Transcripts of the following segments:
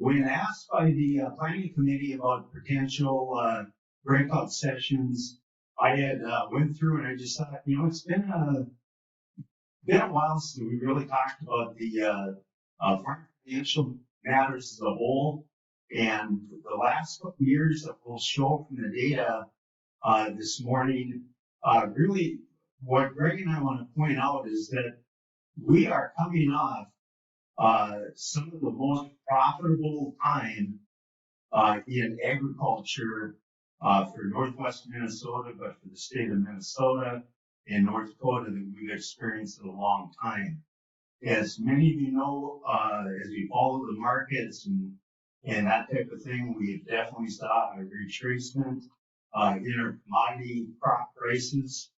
when asked by the planning committee about potential breakout sessions, I had went through and I just thought, it's been a while since we really talked about the farm financial matters as a whole. And the last couple of years that we'll show from the data this morning, really what Greg and I want to point out is that we are coming off some of the most profitable time in agriculture for Northwest Minnesota, but for the state of Minnesota and North Dakota that we've experienced in a long time. As many of you know, as we follow the markets and that type of thing, we definitely saw a retracement in our commodity crop prices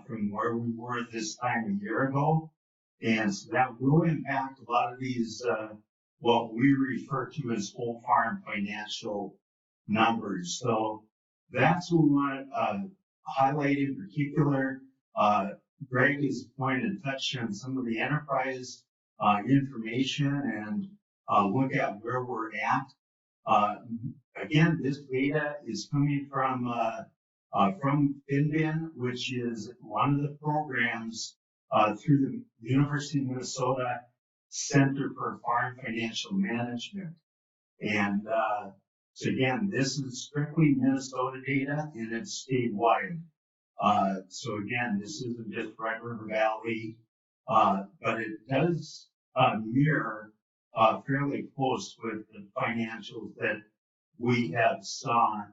from where we were this time a year ago. And so that will impact a lot of these, what we refer to as whole farm financial numbers. So that's what we want to highlight in particular. Greg has pointed and touched on some of the enterprise information and look at where we're at. Again, this data is coming from FINBIN, which is one of the programs through the University of Minnesota Center for Farm Financial Management. And so again, this is strictly Minnesota data and it's statewide. So again, this isn't just Red River Valley, but it does mirror fairly close with the financials that we have saw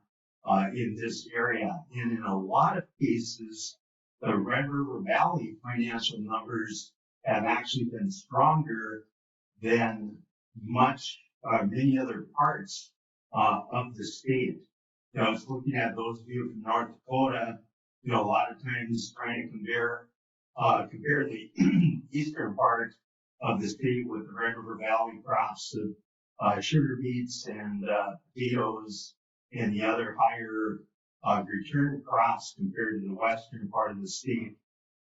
in this area. And in a lot of cases, the Red River Valley financial numbers have actually been stronger than many other parts of the state. I was looking at those of you from North Dakota, a lot of times trying to compare the eastern part of the state with the Red River Valley crops of sugar beets and potatoes and the other higher return crops compared to the western part of the state.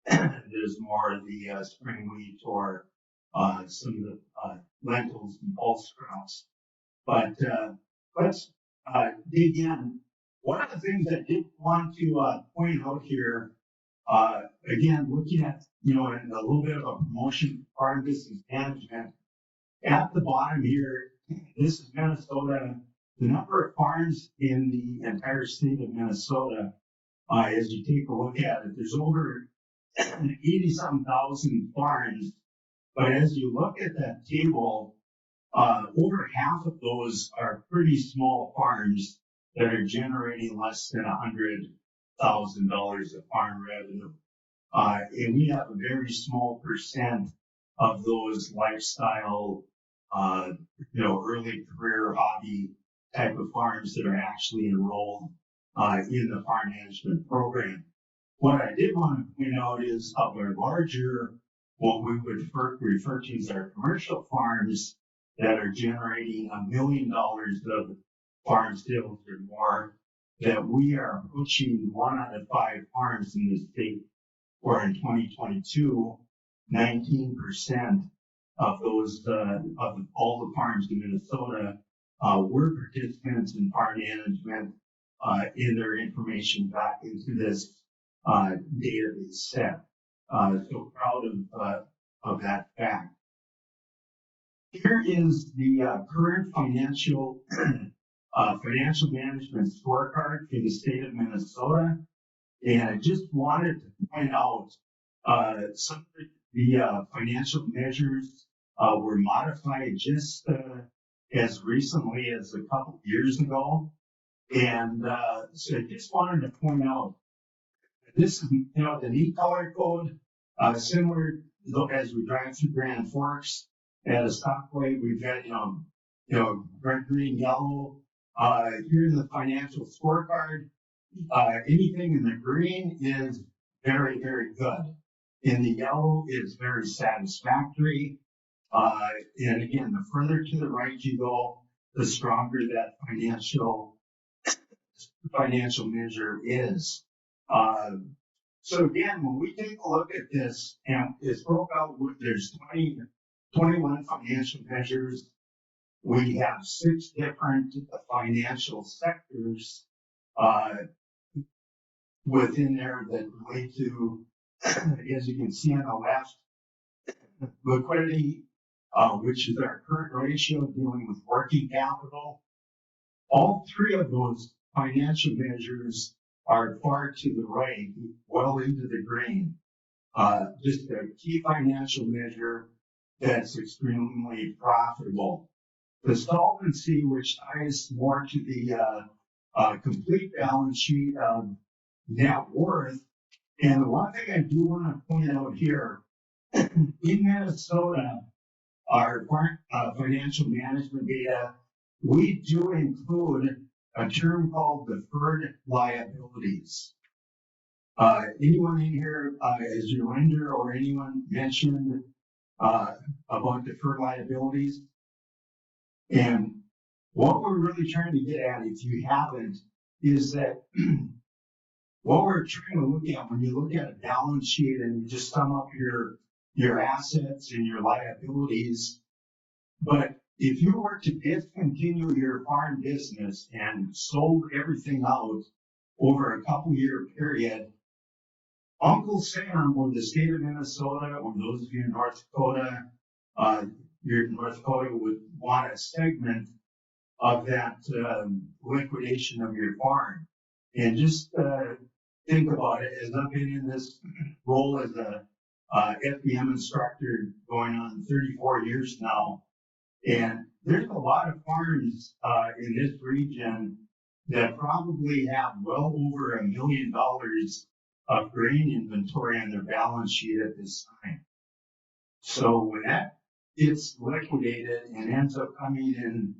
There's more of the spring wheat or some of the lentils and pulse crops. But let's dig in. One of the things I did want to point out here, again, looking at, in a little bit of a promotion for farm business management, at the bottom here, this is Minnesota. The number of farms in the entire state of Minnesota, as you take a look at it, there's over 80-some thousand farms. But as you look at that table, over half of those are pretty small farms that are generating less than $100,000 of farm revenue. And we have a very small percent of those lifestyle, early career hobby type of farms that are actually enrolled in the farm management program. What I did want to point out is of our larger, what we would refer to as our commercial farms that are generating $1 million of farm sales or more, that we are approaching 1 out of 5 farms in the state, or in 2022, 19% of those, of all the farms in Minnesota were participants in farm management in their information back into this database set. So proud of that fact. Here is the current financial management scorecard for the state of Minnesota. And I just wanted to point out some of the financial measures were modified just as recently as a couple years ago. And so I just wanted to point out, this is, the neat color code, similar as we drive through Grand Forks at a stoplight, we've got, red, green, yellow. Here in the financial scorecard, anything in the green is very, very good. In the yellow is very satisfactory. And again, the further to the right you go, the stronger that financial measure is. So again, when we take a look at this, and it's broke out, there's 21 financial measures. We have 6 different financial sectors within there that relate to, as you can see on the left, liquidity, which is our current ratio dealing with working capital. All 3 of those financial measures are far to the right, well into the green. Just a key financial measure that's extremely profitable. The solvency, which ties more to the complete balance sheet of net worth. And the one thing I do want to point out here, in Minnesota, our financial management data, we do include a term called deferred liabilities. Anyone in here, as your lender or anyone mentioned about deferred liabilities? And what we're really trying to get at, if you haven't, is that what we're trying to look at when you look at a balance sheet and you just sum up your assets and your liabilities. But if you were to discontinue your farm business and sold everything out over a couple-year period, Uncle Sam or the state of Minnesota, or those of you in North Dakota, North Dakota would want a segment of that liquidation of your farm. And just think about it, as I've been in this role as a FBM instructor going on 34 years now, and there's a lot of farms in this region that probably have well over $1 million of grain inventory on their balance sheet at this time. So when that gets liquidated and ends up coming in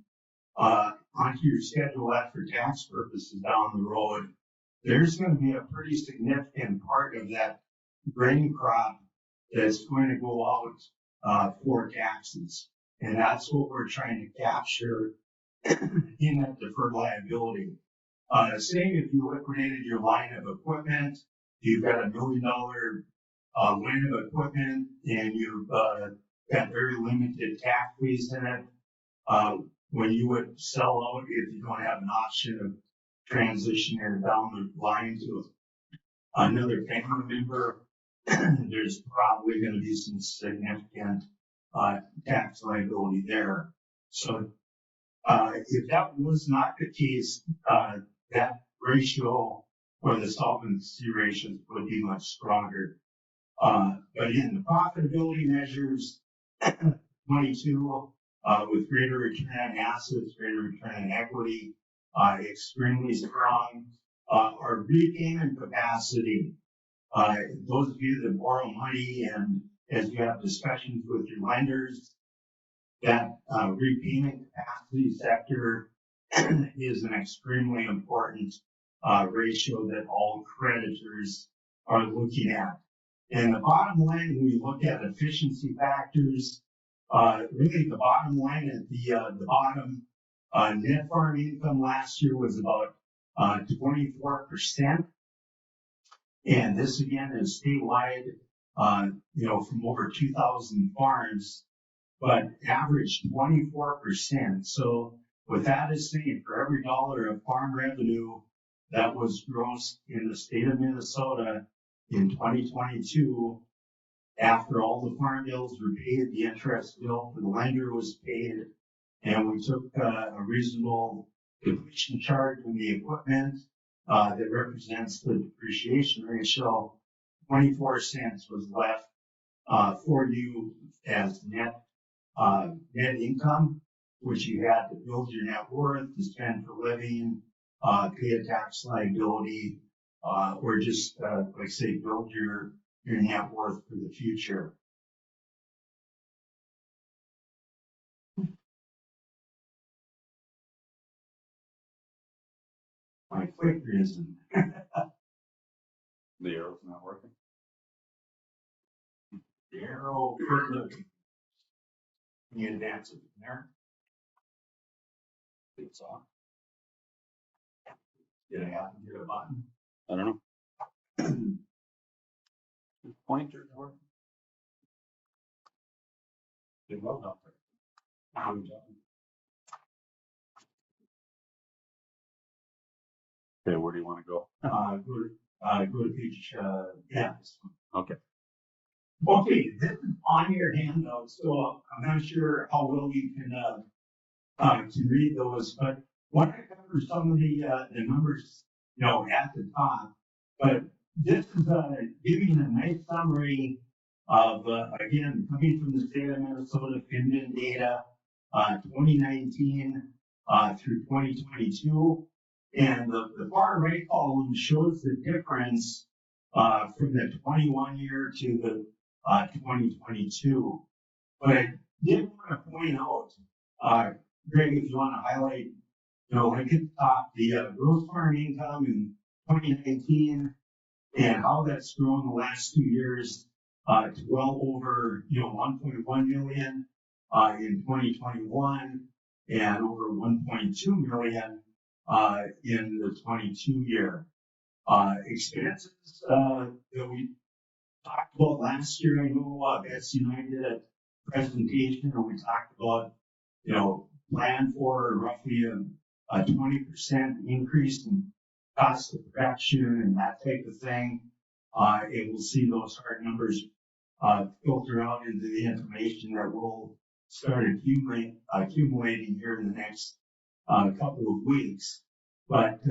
onto your Schedule F for tax purposes down the road, there's going to be a pretty significant part of that grain crop that's going to go out for taxes. And that's what we're trying to capture in that deferred liability. Same if you liquidated your line of equipment, you've got $1 million line of equipment and you've got very limited tax fees in it. When you would sell out, if you don't have an option of transitioning down the line to another family member, there's probably going to be some significant tax liability there. So if that was not the case, that ratio or the solvency ratios would be much stronger. But in the profitability measures, 22 with greater return on assets, greater return on equity, extremely strong. Our repayment capacity, those of you that borrow money and as you have discussions with your lenders, that repayment capacity sector is an extremely important ratio that all creditors are looking at. And the bottom line, when we look at efficiency factors, really the bottom line at the bottom, net farm income last year was about 24%. And this again is statewide, from over 2,000 farms, but averaged 24%. So what that is saying, for every dollar of farm revenue that was grossed in the state of Minnesota in 2022, after all the farm bills were paid, the interest bill for the lender was paid, and we took a reasonable depletion charge on the equipment that represents the depreciation ratio, 24 cents was left for you as net income, which you had to build your net worth, to spend for living, pay a tax liability, or just, like I say, build your net worth for the future. My clicker isn't. The arrow's not working. The arrow, can you advance it from there? It's on. Did I have to hit a button? I don't know. Pointer working. It was up there. Okay, where do you want to go? Go to page, yeah. This one. Okay. Okay, this is on your handout, so I'm not sure how well you can read those, but want to cover some of the numbers, at the top. But this is giving a nice summary of, again, coming from the state of Minnesota FINBIN data, 2019 through 2022. And the far right column shows the difference from the 21 year to the 2022. But I did want to point out, Greg, if you want to highlight, like at the top, the gross farm income in 2019 and how that's grown the last 2 years to well over, 1.1 million in 2021 and over 1.2 million in the 22 year. Expenses that we talked about last year, I know Betsy and I did a presentation and we talked about, plan for roughly a 20% increase in cost of production and that type of thing. And we'll see those hard numbers filter out into the information that we'll start accumulating here in the next couple of weeks. But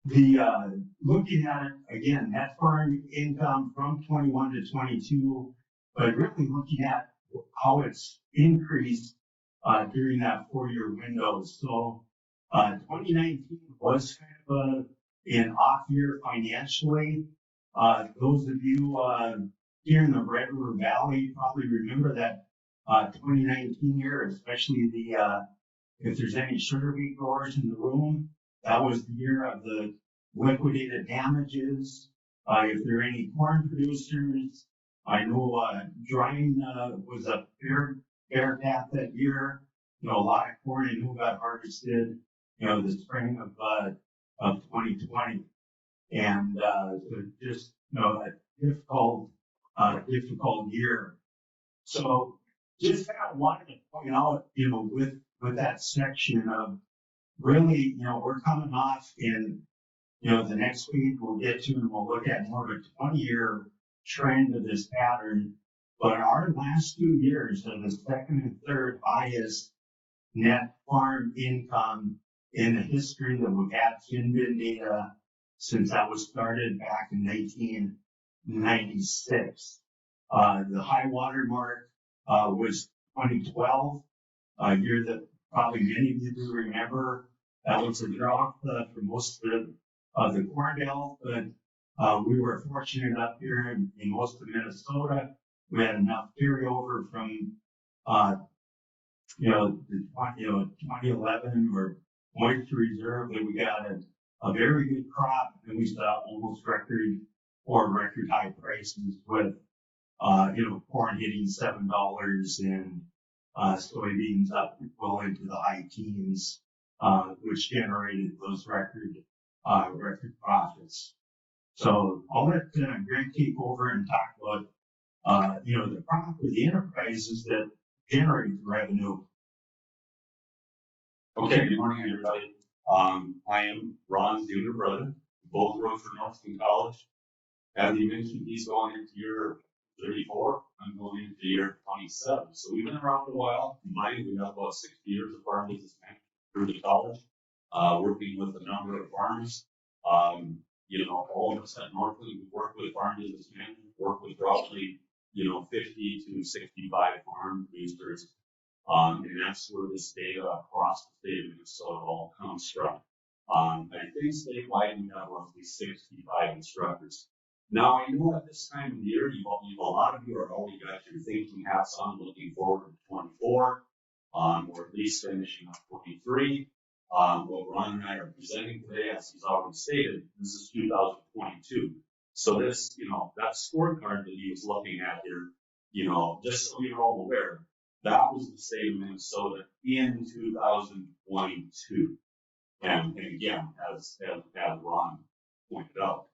looking at it again, net farm income from 21 to 22, but really looking at how it's increased during that 4-year window. So 2019 was kind of an off year financially. Those of you here in the Red River Valley probably remember that 2019 year, especially if there's any sugar beet growers in the room, that was the year of the liquidated damages. If there are any corn producers, I know drying was a fair path that year. A lot of corn I know got harvested, the spring of 2020, and so just a difficult year. So just kind of wanted to point out, with that section of really, we're coming off in, the next week we'll get to and we'll look at more of a 20-year trend of this pattern. But our last 2 years are the second and third highest net farm income in the history that we've had FINBIN data since that was started back in 1996. The high water mark was 2012, a year that probably many of you remember. That was a drop for most of the Corn Belt, but we were fortunate up here in most of Minnesota. We had enough carryover from, the 2011 or moisture reserve that we got a very good crop, and we saw almost record high prices with, corn hitting $7 and soybeans up well into the high teens, which generated those record profits. So I'll let Greg take over and talk about, the profit of the enterprises that generate the revenue. Okay, good morning, everybody. I am Ron's younger brother. Both wrote for Dvergsten College. As you mentioned, he's going into year 34. I'm going into year 27. So we've been around a while. Combined, we have about 60 years of farm business management through the college, working with a number of farmers. All of us at Northland, we work with farm business management, work with roughly, 50 to 65 farm producers. And that's where this data across the state of Minnesota all comes from. I think statewide we have roughly 65 instructors. Now, I know at this time of the year, a lot of you are already got your thinking hats on, looking forward to 24, or at least finishing up 23. What Ron and I are presenting today, as he's already stated, this is 2022. So this, that scorecard that he was looking at here, just so you're all aware, that was the state of Minnesota in 2022. And again, as Ron pointed out,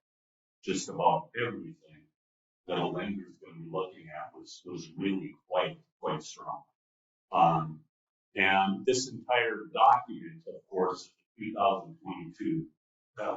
just about everything that a lender is going to be looking at was really quite strong. And this entire document, of course, 2022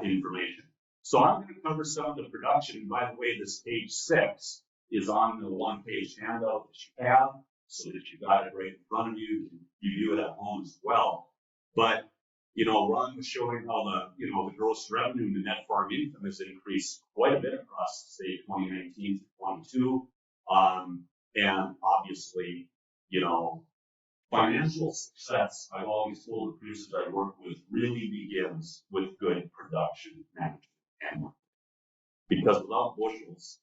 information. So I'm going to cover some of the production. And by the way, this page 6 is on the one-page handout that you have, so that you've got it right in front of you. You view it at home as well. But Ron was showing how the gross revenue and the net farm income has increased quite a bit across the state, 2019 to 22. And obviously, financial success, I've always told the producers I work with, really begins with good production management. And because without bushels,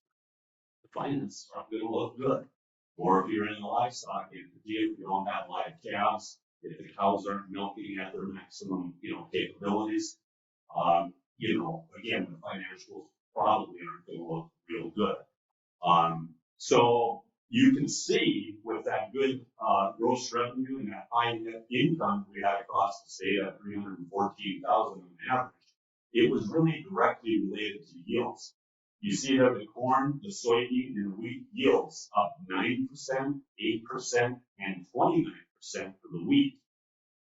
the finances aren't going to look good. Or if you're in the livestock, if you don't have live calves, if the cows aren't milking at their maximum, capabilities, again, the financials probably aren't going to look real good. So you can see with that good gross revenue and that high net income we had across the state at $314,000 on average, it was really directly related to yields. You see there the corn, the soybean, and the wheat yields up 9%, 8%, and 29% for the wheat.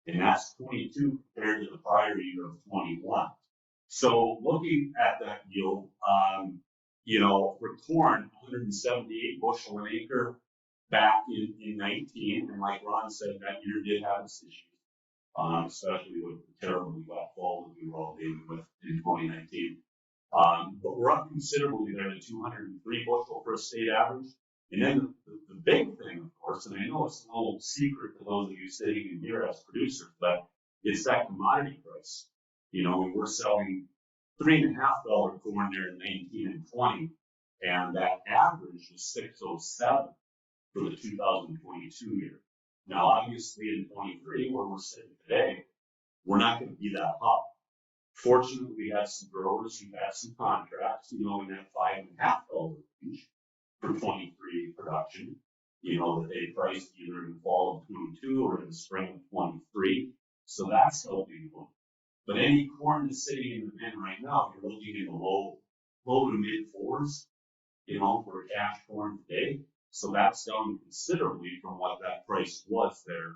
And that's 22 compared to the prior year of 21. So looking at that yield, for corn, 178 bushel an acre back in 19. And like Ron said, that year did have its issues, especially with the terribly wet fall that we were all dealing with in 2019. But we're up considerably there to 203 bushel for a state average. And then the big thing, of course, and I know it's no secret to those of you sitting in here as producers, but it's that commodity price. We were selling $3.50 corn there in 19 and 20, and that average was 607 for the 2022 year. Now, obviously, in 23, where we're sitting today, we're not going to be that high. Fortunately, we had some growers who had some contracts, in that $5.50 range for 23 production, that they priced either in the fall of 22 or in the spring of 23. So that's helping them. But any corn that's sitting in the bin right now, you're looking in the low to mid fours, for cash corn today. So that's down considerably from what that price was there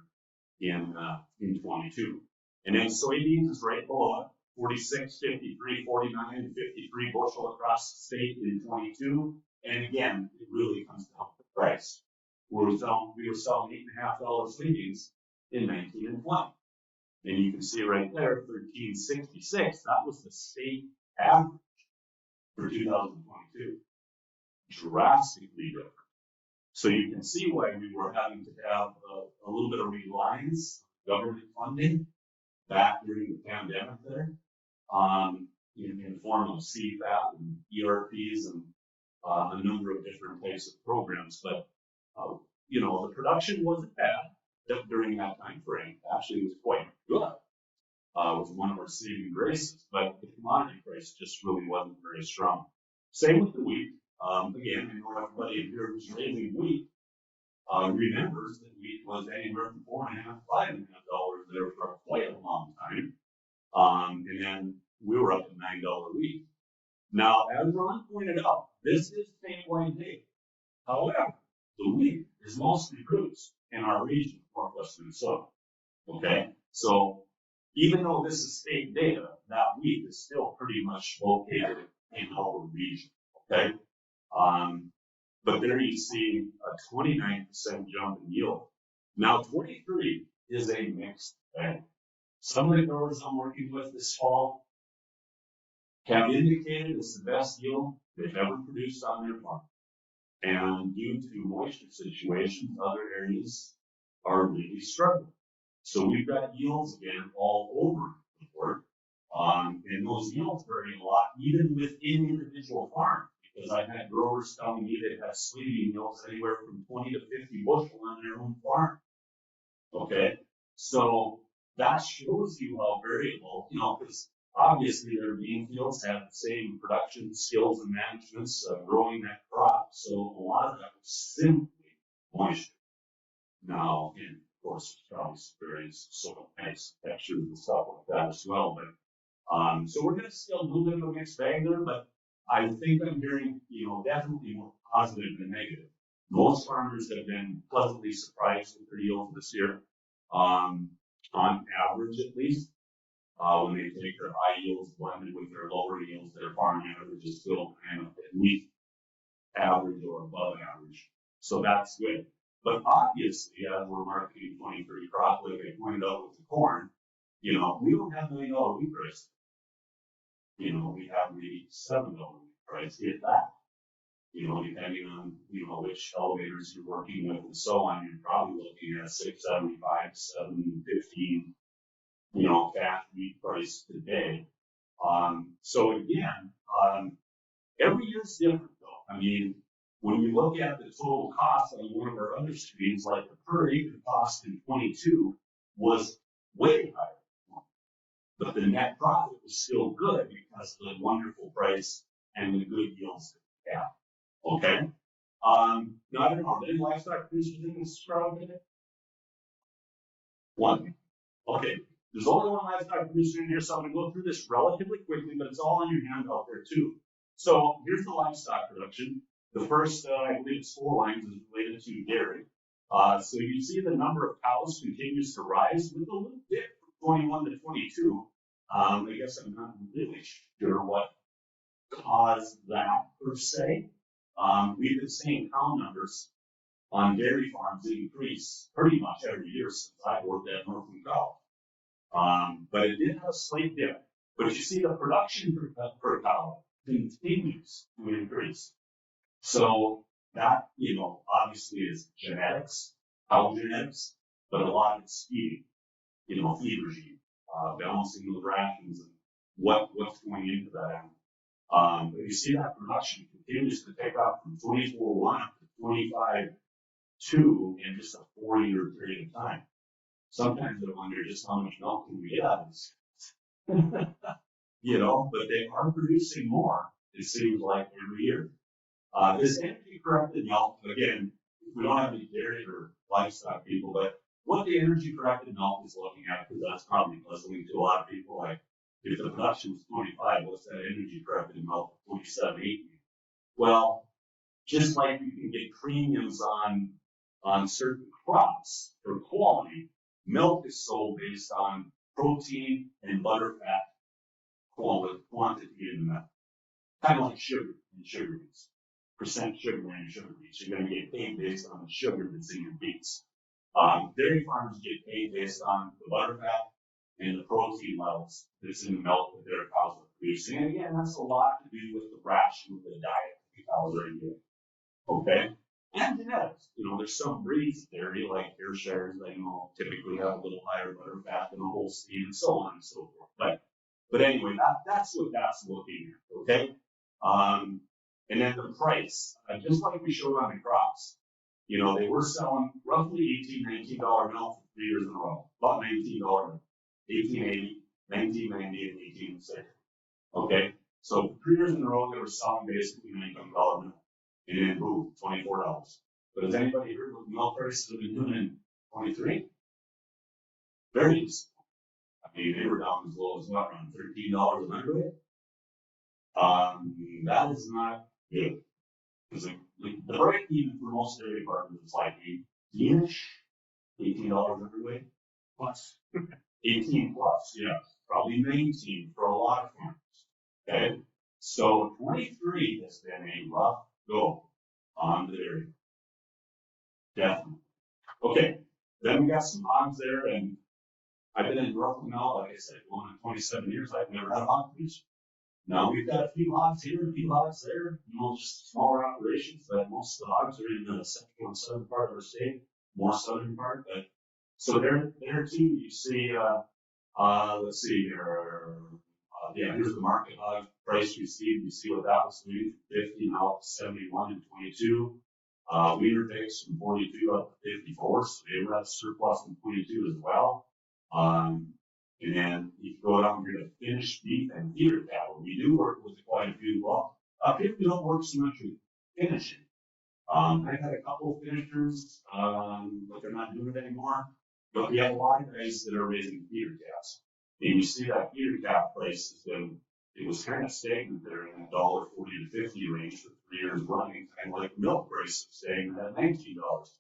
in 22. And then soybeans is right below it, 46, 53, 49, and 53 bushel across the state in 22. And again, it really comes down to the price. We were selling $8.50 soybeans in 19 and 20. And you can see right there, 1366, that was the state average for 2022. Drastically different. So you can see why we were having to have a little bit of reliance on government funding back during the pandemic there, in the form of CFAP and ERPs and a number of different types of programs. But, the production wasn't bad during that time frame. Actually, it was quite good. It was one of our saving graces, but the commodity price just really wasn't very strong. Same with the wheat. Again, I know everybody in here who's raising wheat remembers that wheat was anywhere from $4.50, $5.50 there for quite a long time. And then we were up at $9 wheat. Now, as Ron pointed out, this is statewide data. However, the wheat is mostly produced in our region, Northwest Minnesota. Okay? So, even though this is state data, that wheat is still pretty much located in our region. Okay? But there you see a 29% jump in yield. Now, 23 is a mixed bag. Some of the growers I'm working with this fall have indicated it's the best yield they've ever produced on their farm. And due to moisture situations, other areas are really struggling. So we've got yields again all over the board. And those yields vary a lot, even within individual farms. Because I've had growers telling me they have soybean yields anywhere from 20 to 50 bushel on their own farm. Okay, so that shows you how variable, because obviously their bean fields have the same production skills and managements of growing that crop. So a lot of that was simply moisture. Now, and of course, probably experience soil types, textures, and stuff like that as well. But so we're going to see a little bit of a mixed bag there, but I think I'm hearing, definitely more positive than negative. Most farmers have been pleasantly surprised with their yields this year, on average at least. when they take their high yields blended with their lower yields, their farm average is still kind of at least average or above average. So that's good. But obviously, as we're marketing 23 crop, like I pointed out with the corn, we don't have $1 million wheat price. We have maybe $7 wheat price, if that. Depending on, which elevators you're working with and so on, you're probably looking at 675, 715, cash wheat price today. So again, every year's different though. I mean, when you look at the total cost on one of our other screens, like the per acre cost in 22 was way higher, but the net profit was still good because of the wonderful price and the good yields that we have. Okay. Now I don't know, are there any livestock producers in this crowd today? One. Okay. There's only one livestock producer in here, so I'm going to go through this relatively quickly, but it's all on your handout there too. So here's the livestock production. The first, I believe it's 4 lines, is related to dairy. So you see the number of cows continues to rise with a little bit from 21 to 22. I guess I'm not really sure what caused that per se. We've been seeing cow numbers on dairy farms increase pretty much every year since I worked at Northland Cow. But it did have a slight dip. But you see the production per cow continues to increase. So that, obviously is genetics, cow genetics, but a lot of it's feeding, feed regime, balancing those rations and what's going into that. But you see that production continues to take up from 24.1 up to 25.2 in just a 4-year period of time. Sometimes I wonder just how much milk can we get out of this. But they are producing more, it seems like, every year. This energy corrected milk, again, we don't have any dairy or livestock people, but what the energy corrected milk is looking at, because that's probably puzzling to a lot of people, like, if the production was 25, what's that energy corrected milk, 27, 18? Well, just like you can get premiums on certain crops for quality, milk is sold based on protein and butterfat quantity in the milk. Kind of like sugar in sugar beets. Percent sugar in sugar beets. You're going to get paid based on the sugar that's in your beets. Dairy farmers get paid based on the butterfat and the protein levels that's in the milk that their cows are producing. And again, that's a lot to do with the ration of the diet that the cows are eating. Okay? And genetics. There's some breeds of dairy, like Ayrshires, that typically have a little higher butterfat than a Holstein, and so on and so forth. But anyway, that's what that's looking at. Okay? And then the price, just like we showed on the crops, they were selling roughly $18, $19 milk for 3 years in a row, about $19 milk. 1880, 1990, and 1860. Okay, so for 3 years in a row, they were selling basically $19 milk, and then boom, $24. But has anybody heard what milk prices have been doing in 23? Very easy. I mean, they were down as low as what, around $13 a hundredweight? That is not good. Because the break even for most dairy farmers is like 18-ish, $18 a hundredweight plus. 18 plus, yeah, probably 19 for a lot of farmers. Okay, so 23 has been a rough go on the dairy. Definitely. Okay, then we got some hogs there, and I've been in Northland now, like I said, going on 27 years. I've never had a hog producer. Now we've got a few hogs here, a few hogs there, just smaller operations, but most of the hogs are in the central and southern part of our state, more southern part, but so there too, you see, let's see here. Here's the market hog price received. You see what that was doing from 50 now up to 71 and 22. Wiener pigs from 42 up to 54, so they were at surplus in 22 as well. And then you go down here to finished beef and feeder cattle. We do work with quite a few. Well, up here we don't work so much with finishing. I've had a couple of finishers, but they're not doing it anymore. But we have a lot of guys that are raising feeder calves. And you see that feeder calf price has been, it was kind of stagnant there in the $1.40 to $1.50 range for 3 years running, kind of like milk price staying at $19.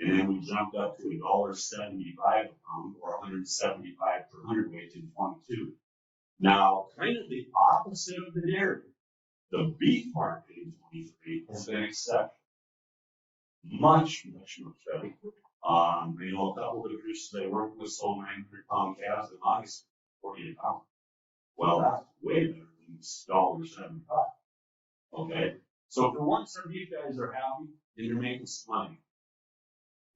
And then we jumped up to $1.75 a pound, or 175 per hundredweight in 22. Now, kind of the opposite of the narrative. The beef market in 23 has been exceptional. Much better. I know a couple of the producers I work with sold 900 pound calves in August, 48 pounds. Well, that's way better than $1.75. Okay? So for once, our beef guys are happy and they're making some money.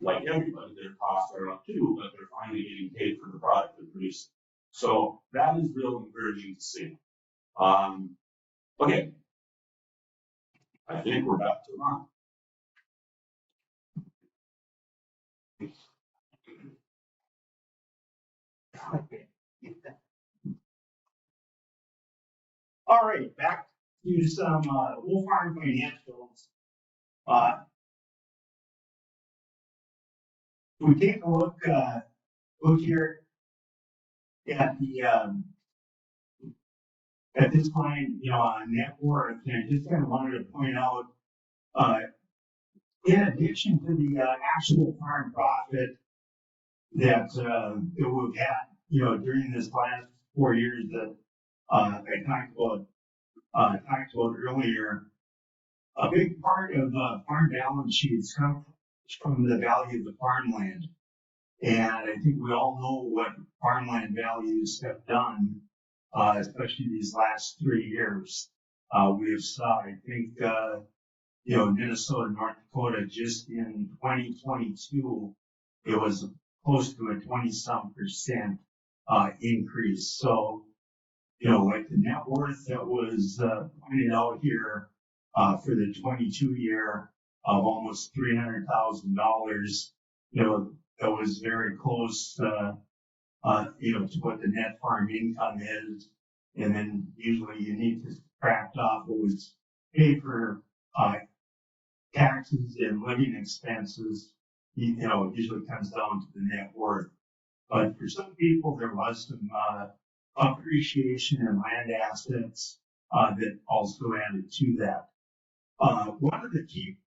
Like everybody, their costs are up too, but they're finally getting paid for the product they're producing. So that is real encouraging to see. Okay. I think we're back to Ron. All right, back to some wolf farm financials. We take a look here at the at this point, on net worth, and I just kind of wanted to point out, in addition to the actual farm profit that we've had, during this last 4 years that I talked about earlier, a big part of farm balance sheets come from the value of the farmland. And I think we all know what farmland values have done, especially these last 3 years. We have saw, I think, Minnesota, North Dakota, just in 2022, it was close to a 20-some% increase. So, like the net worth that was pointed out here for the 22 year of almost $300,000, that was very close, to what the net farm income is. And then usually you need to subtract off what was paid for taxes and living expenses. It usually comes down to the net worth. But for some people, there was some appreciation in land assets that also added to that. One of the key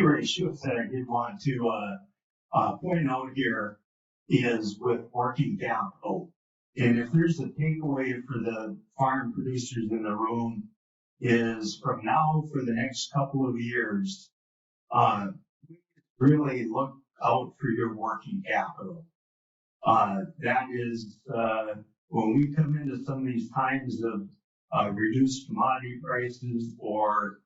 ratios that I did want to point out here is with working capital. And if there's a takeaway for the farm producers in the room, is from now for the next couple of years, really look out for your working capital. That is, when we come into some of these times of reduced commodity prices or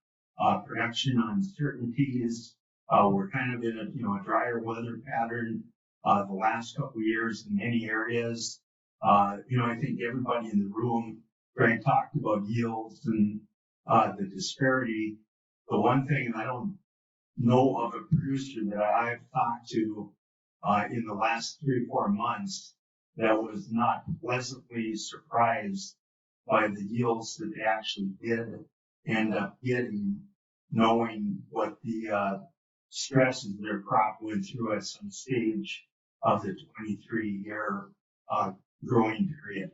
production uncertainties, we're kind of in a drier weather pattern the last couple of years in many areas. I think everybody in the room, Greg, talked about yields and the disparity. The one thing, and I don't know of a producer that I've talked to in the last 3 or 4 months that was not pleasantly surprised by the yields that they actually did end up getting, knowing what the stresses their crop went through at some stage of the 23-year growing period.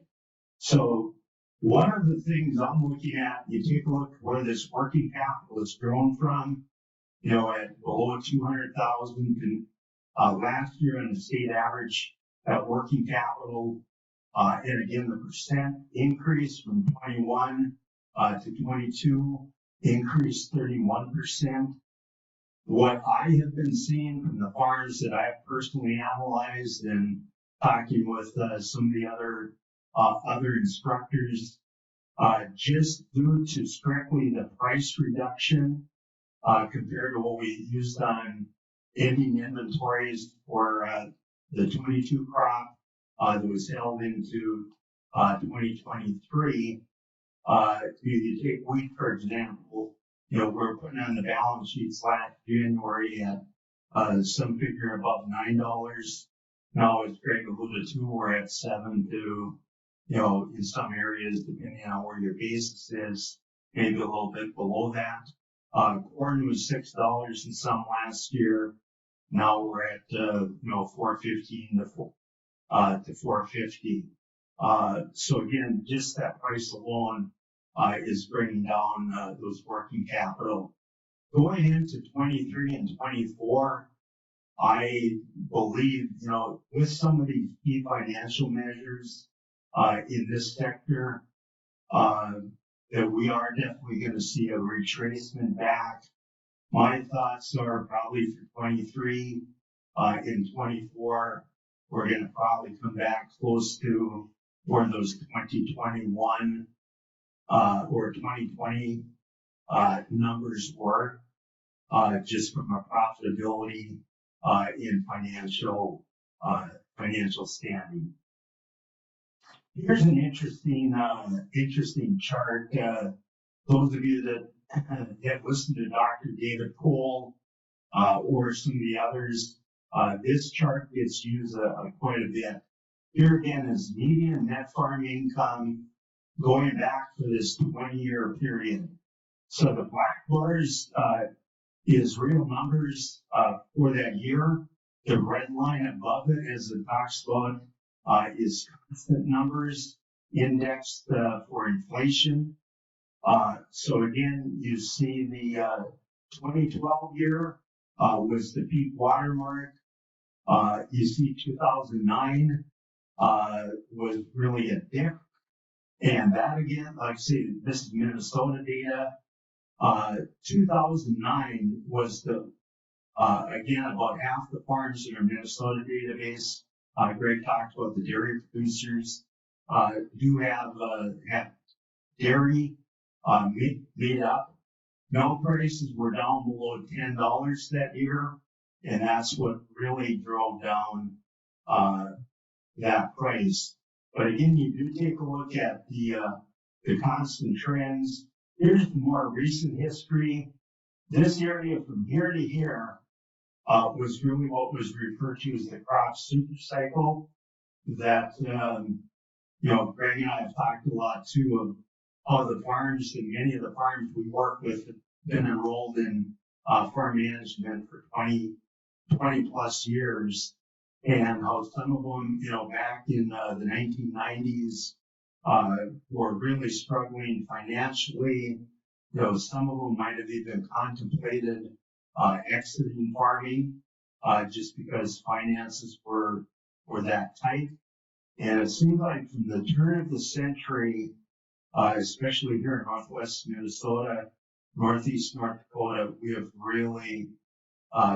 So one of the things I'm looking at, you take a look where this working capital has grown from, at below 200,000 last year on the state average, that working capital, and again, the percent increase from 21 to 22 increased 31%. What I have been seeing from the farms that I've personally analyzed and talking with some of the other instructors, just due to strictly the price reduction compared to what we used on ending inventories for the 22 crop that was held into 2023. You take wheat, for example, we're putting on the balance sheets last January at some figure above $9. Now, as Greg alluded to, we're at 7 to, in some areas, depending on where your basis is, maybe a little bit below that. Corn was $6 in some last year. Now we're at, $4.15 to $4.50. So again, just that price alone is bringing down those working capital. Going into 23 and 24, I believe, with some of these key financial measures in this sector, that we are definitely going to see a retracement back. My thoughts are probably for 23, in 24, we're going to probably come back close to where those 2021 or 2020 numbers were, just from a profitability in financial standing. Here's an interesting chart. Those of you that have listened to Dr. David Cole or some of the others, this chart gets used quite a bit. Here again is median net farm income going back for this 20-year period. So the black bars is real numbers for that year. The red line above it, as it talks about, is constant numbers indexed for inflation. So again, you see the 2012 year was the peak watermark. You see 2009 was really a dip. And that again, like I say, this is Minnesota data. 2009 was again, about half the farms in our Minnesota database. Greg talked about the dairy producers do have dairy made up. Milk prices were down below $10 that year, and that's what really drove down that price. But again, you do take a look at the constant trends. Here's the more recent history. This area from here to here was really what was referred to as the crop super cycle. That Greg and I have talked a lot too of how the farms, and many of the farms we work with have been enrolled in farm management for 20 plus years, and how some of them, back in the 1990s, were really struggling financially. Some of them might have even contemplated exiting farming just because finances were that tight. And it seems like from the turn of the century, especially here in Northwest Minnesota, Northeast North Dakota, we have really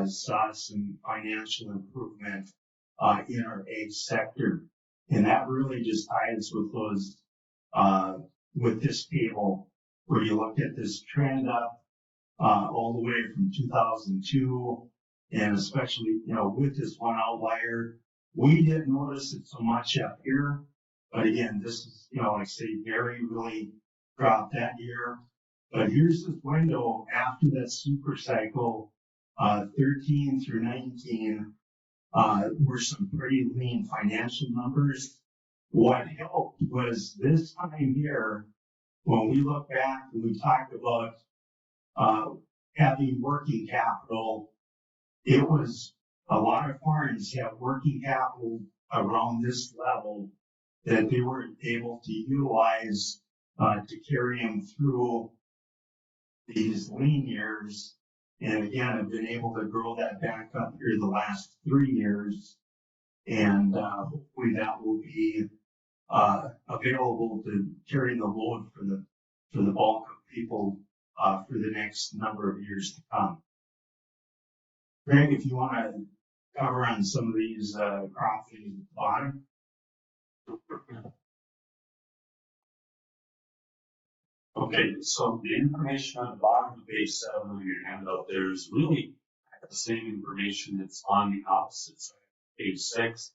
saw some financial improvement in our ag sector. And that really just ties with those, with this table where you look at this trend up all the way from 2002, and especially, with this one outlier, we didn't notice it so much up here. But again, this is, like I say, dairy really dropped that year. But here's this window after that super cycle, 13 through 19, were some pretty lean financial numbers. What helped was this time here, when we look back and we talked about having working capital, it was a lot of farms have working capital around this level that they were able to utilize to carry them through these lean years. And again, I've been able to grow that back up here the last 3 years. And hopefully that will be available to carry the load for the bulk of people for the next number of years to come. Greg, if you want to cover on some of these crop things at the bottom. Okay, so the information on the bottom of page 7 of your handout there is really the same information that's on the opposite side of page 6.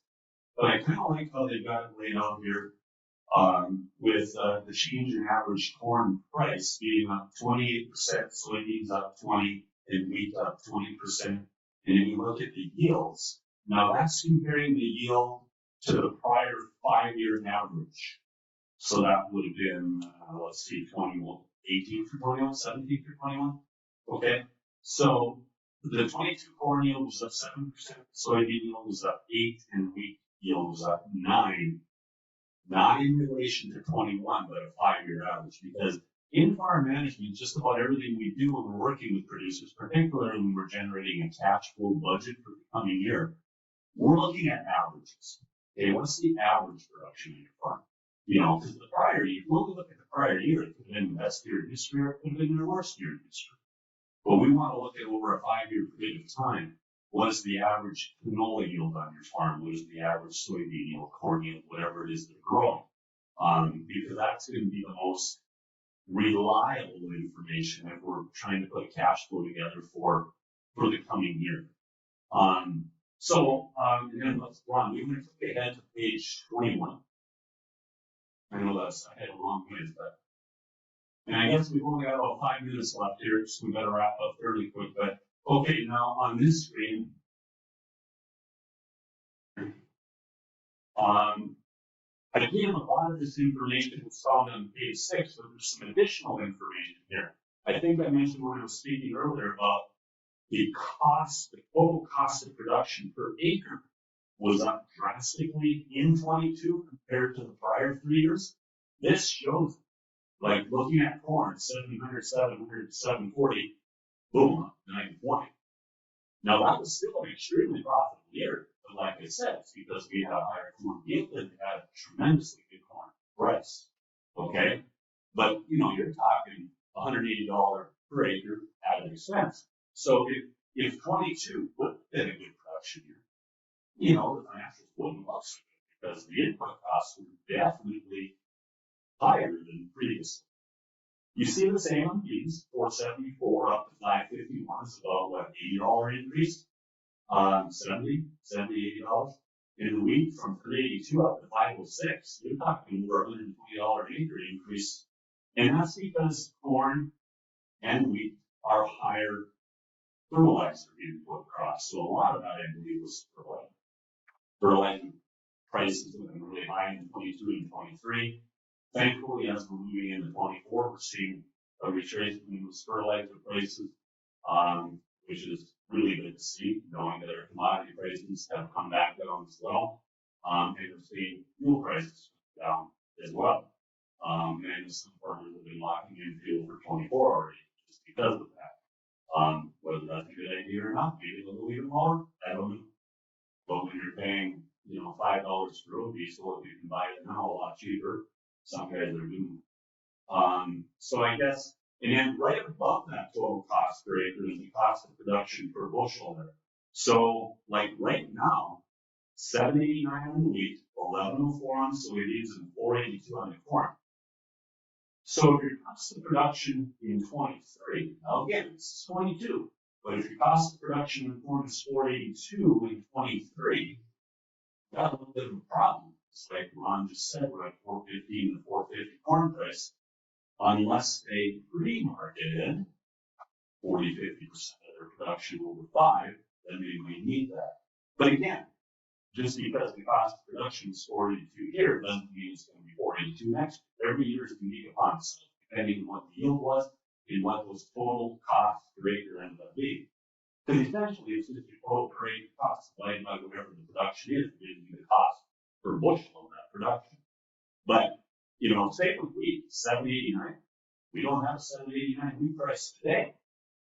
But I kind of like how they got it laid out here with the change in average corn price being up 28%, soybeans up 20%, and wheat up 20%. And then you look at the yields. Now that's comparing the yield to the prior 5-year average. So that would have been, let's see, 21, 18 for 21, 17 for 21. Okay, so the 22 corn yield was up 7%, soybean yield was up 8%, and wheat yield was up 9%. Not in relation to 21, but a 5-year average, because in farm management, just about everything we do when we're working with producers, particularly when we're generating a cash flow budget for the coming year, we're looking at averages. Okay, what's the average production in your farm? You know, because the prior year, we'll look at the prior year, it could have been the best year in history, or it could have been the worst year in history. But we want to look at over a 5-year period of time. What is the average canola yield on your farm? What is the average soybean yield, corn yield, whatever it is they're growing? Because that's going to be the most reliable information if we're trying to put cash flow together for the coming year. And then let's run. We're going to ahead to page 21. I know that's ahead a long ways, but, and I guess we've only got about 5 minutes left here, so we better wrap up fairly quick. But okay, now on this screen, again, a lot of this information was found on page 6, but there's some additional information here. I think I mentioned when I was speaking earlier about the cost, the total cost of production per acre was up drastically in 22 compared to the prior 3 years. This shows, like looking at corn, 700, 700, 740, boom, up 920. Now that was still an extremely profitable year, but like I said, it's because we had a higher corn yield and had a tremendously good corn price. Okay, but you know you're talking $180 per acre added expense. So if 22 would have been a good production year, you know the financials wouldn't look so good because the input costs were definitely higher than previously. You see the same on beans, 474 up to 551 is about what, $80 increase, 70, $80. In the wheat from 382 up to 506, you're talking over $120 an acre increase, and that's because corn and wheat are higher fertilizer input costs. So a lot of that, I believe, was fertilizer. Fertilizer prices have been really high in 22 and 23. Thankfully, as we're moving into 24, we're seeing a retracement in those fertilizer prices, which is really good to see, knowing that our commodity prices have come back down as well, and we're seeing fuel prices down as well. And some farmers have been locking in fuel for 24 already, just because of that. Whether that's a good idea or not, maybe a little even more, I don't know. But when you're paying, you know, $5 for road diesel, if you can buy it now a lot cheaper, some guys are doing. So I guess, and then right above that total cost per acre is the cost of production per bushel there. So like right now, 789 on wheat, 1104 on soybeans, and 482 on the corn. So if your cost of production in 23, now again, it's 22, but if your cost of production in corn is 482 in 23, you got a little bit of a problem. It's like Ron just said, we're at 415 and 450 corn price. Unless they pre-marketed 40, 50% of their production over 5, then they might need that. But again, just because the cost of production is 42 here doesn't mean it's going to be 42 next year. Every year is unique upon itself, depending on what the yield was and what those total costs per acre ended up being. Because essentially, it's just your total per acre cost divided by whatever the production is, giving you the cost per bushel of that production. But, you know, say with wheat, 789, we don't have a 789 wheat price today.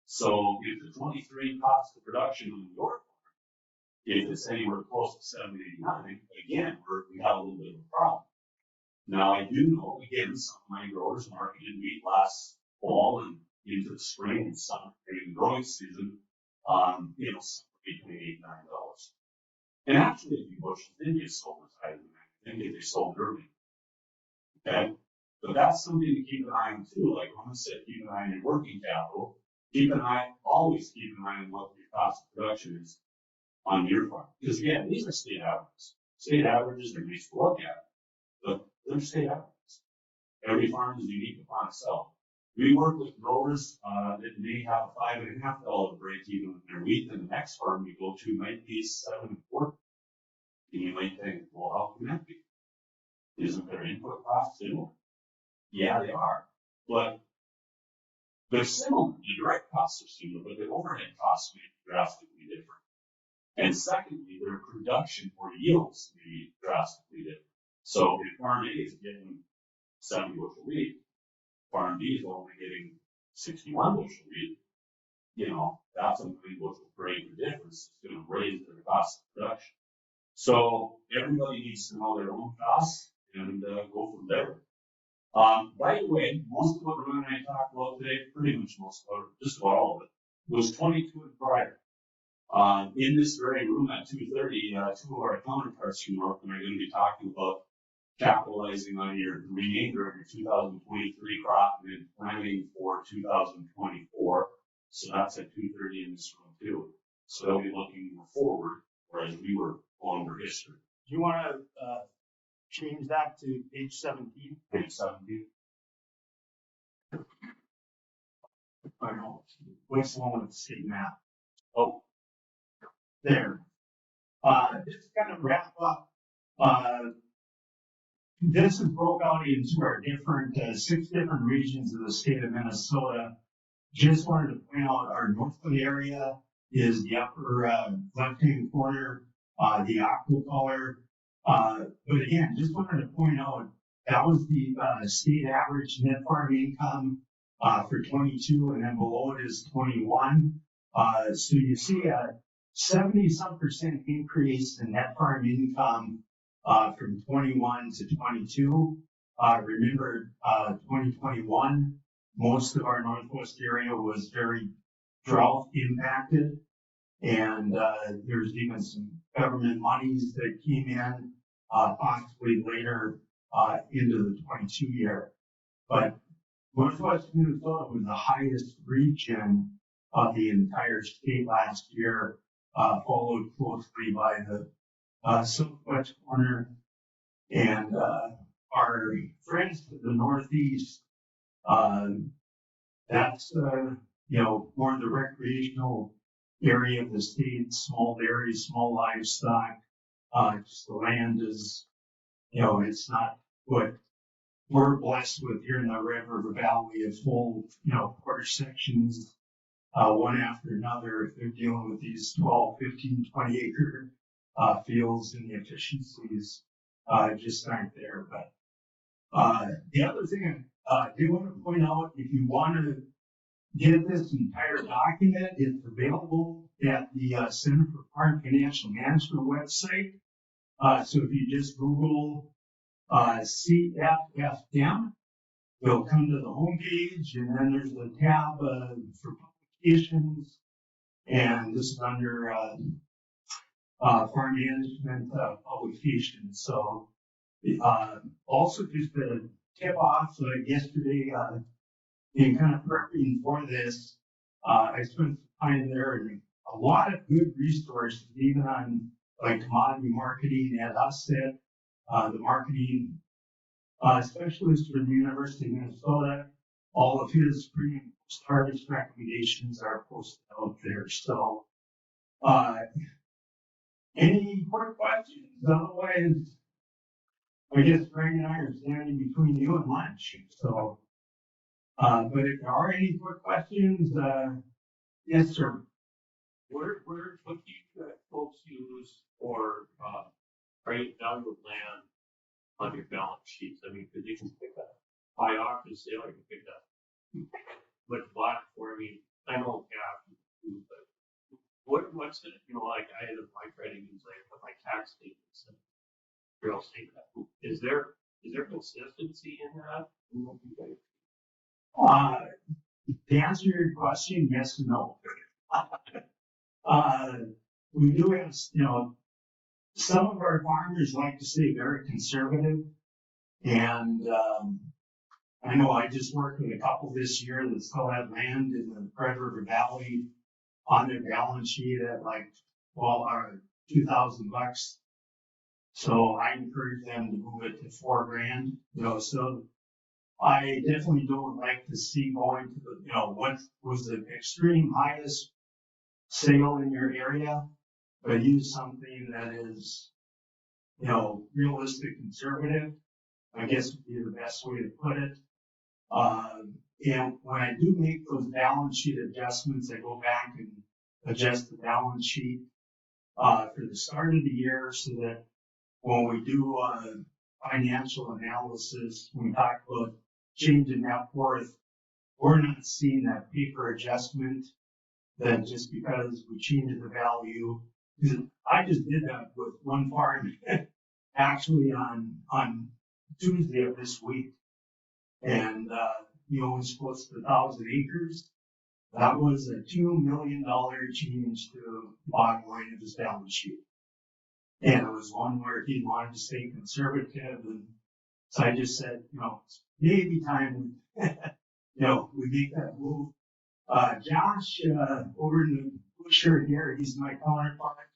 So if the 23 cost of production on your farm, if it's anywhere close to 789, again, we have a little bit of a problem. Now, I do know, again, some of my growers marketed wheat last fall and into the spring and summer during the growing season, you know, between $8 and $9. And actually, a few bushels did get sold as high as that. I think they sold early. Okay? But that's something to keep an eye on too. Like when I said, keep an eye on your working capital. Always keep an eye on what your cost of production is on your farm. Because again, these are state averages. State averages are nice to look at, but they're state averages. Every farm is unique upon itself. We work with growers that may have a $5.50 break even with their wheat, and the next farm we go to might be $7.40. And you might think, well, how can that be? Isn't their input costs similar? Yeah, they are. But they're similar. The direct costs are similar, but the overhead costs may be drastically different. And secondly, their production or yields may be drastically different. So if farm A is getting 70 bushel wheat, Farm B is only getting 61 bushel wheat, you know, that's a 9 bushel per acre difference. It's going to raise their cost of production. So everybody needs to know their own costs and go from there. By the way, most of what Ron and I talked about today, pretty much most of it, just about all of it, was 22 and prior. In this very room at 2:30, two of our counterparts from Northland are going to be talking about capitalizing on your remainder of your 2023 crop and then planning for 2024. So that's at 2:30 in this room too. So they'll be looking more forward, whereas we were going over history. Do you want to change that to page 17? Page 17. I don't know. What's the one with the state map? Oh, There. Just kind of wrap up. This is broke out into our different, 6 different regions of the state of Minnesota. Just wanted to point out our Northland area is the upper left-hand corner, the aqua color. But again, just wanted to point out that was the state average net farm income for 22, and then below it is 21. So you see a 70-some% increase in net farm income from 21 to 22. Remember, 2021, most of our Northwest area was very drought impacted, and there's even some government monies that came in possibly later into the 22 year. But Northwest Minnesota was the highest region of the entire state last year, followed closely by the southwest corner, and our friends to the northeast. That's you know, more of the recreational area of the state, small dairies, small livestock. Just the land is, you know, it's not what we're blessed with here in the Red River Valley of full, you know, quarter sections, one after another. They're dealing with these 12, 15, 20 acre fields, and the efficiencies just aren't there. But the other thing I do want to point out, if you want to get this entire document, it's available at the Center for Farm Financial Management website. So if you just Google CFFM, you'll come to the homepage, and then there's a tab for publications, and this is under farm management publications. So also just to tip off, yesterday in kind of prepping for this, I spent some time there, and a lot of good resources, even on like commodity marketing at USCIT, the marketing specialist for the University of Minnesota. All of his pre and post harvest recommendations are posted out there. So, any quick questions? Otherwise, I guess Greg and I are standing between you and lunch. So, but if there are any quick questions, yes, sir. What do you folks use for writing value of land on your balance sheets? I mean, because you can pick up buy auction sale, you can pick up much bought for. I mean, I know cap, but what's it? You know, like I had my credit use like my tax statements and real estate. Is there consistency in that? To answer your question, yes and no. We do have, you know, some of our farmers like to stay very conservative, and I know I just worked with a couple this year that still have land in the Red River Valley on their balance sheet at like $2,000. So I encourage them to move it to $4,000. You know, so I definitely don't like to see going to the, you know, what was the extreme highest sale in your area, but use something that is, you know, realistic, conservative, I guess would be the best way to put it. And when I do make those balance sheet adjustments, I go back and adjust the balance sheet for the start of the year, so that when we do financial analysis, when we talk about change in net worth, we're not seeing that paper adjustment that just because we changed the value. I just did that with one farm actually on Tuesday of this week. And he owns close to 1,000 acres. That was a $2 million change to the bottom line of his balance sheet. And it was one where he wanted to stay conservative. And so I just said, it's maybe time, we make that move. Josh, over in the busher here, he's my counterpart.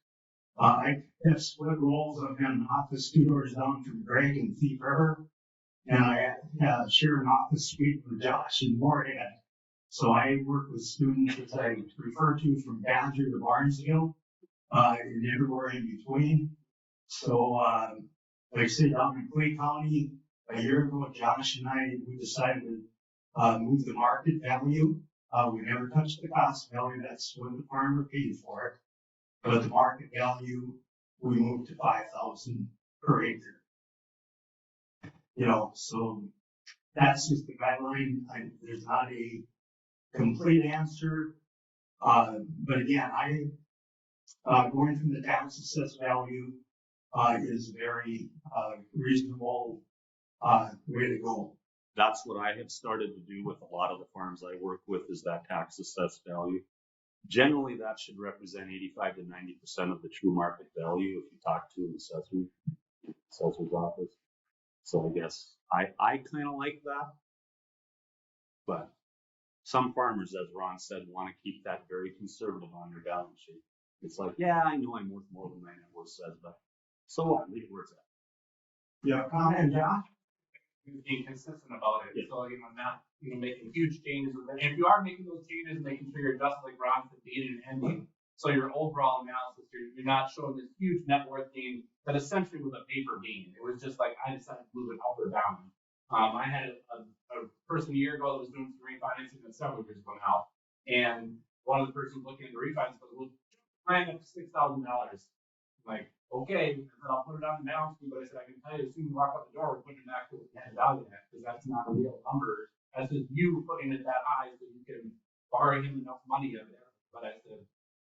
I have split roles. I've been in office 2 doors down from Greg and Thief River. And I share an office suite with Josh in Moorhead. So I work with students, as I refer to, from Badger to Barnesville, and everywhere in between. So, like I say, down in Clay County, a year ago, Josh and I, we decided to move the market value. We never touched the cost value. That's what the farmer paid for it. But the market value, we moved to $5,000 per acre. So that's just the guideline. There's not a complete answer. But again, going from the tax assessed value is very reasonable way to go. That's what I have started to do with a lot of the farms I work with, is that tax assessed value. Generally, that should represent 85 to 90% of the true market value if you talk to an assessor's office. So I guess I kind of like that. But some farmers, as Ron said, want to keep that very conservative on their balance sheet. It's like, yeah, I know I'm worth more than my net worth says, but so what? Leave it where it's at. Yeah, comment, Josh? Being consistent about it. So, not, making huge changes with it. And if you are making those changes, making sure you're adjusting, like Ron said, beginning and ending. So your overall analysis, you're not showing this huge net worth gain that essentially was a paper gain. It was just like, I decided to move it up or down. I had a person a year ago that was doing some refinancing and several years ago now. And one of the persons looking at the refinance was ran up to $6,000. I'm like, okay, and then I'll put it on the balance sheet, but I said, I can tell you, as soon as you walk out the door, we're putting it back to what you had value in it, because that's not a real number. That's just you putting it that high so you can borrow him enough money of it. But I said,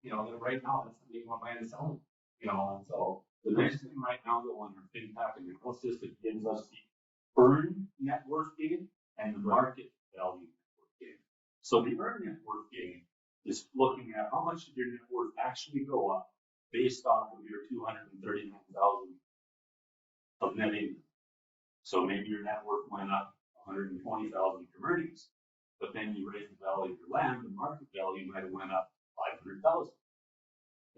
that right now, that's not even what land is selling. And so The nice thing right now, though, on our FinTech analysis, it gives us the earned net worth gain and the market value net worth gain. So the earned net worth gain is looking at how much did your net worth actually go up based off of your $239,000 of net income. So maybe your net worth went up $120,000 from earnings, but then you raised the value of your land, the market value might have went up $500,000.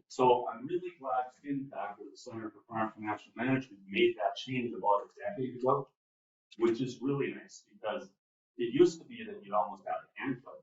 So I'm really glad FinTech, or the Center for Farm Financial Management, made that change about a decade ago, which is really nice, because it used to be that you'd almost have to handcuff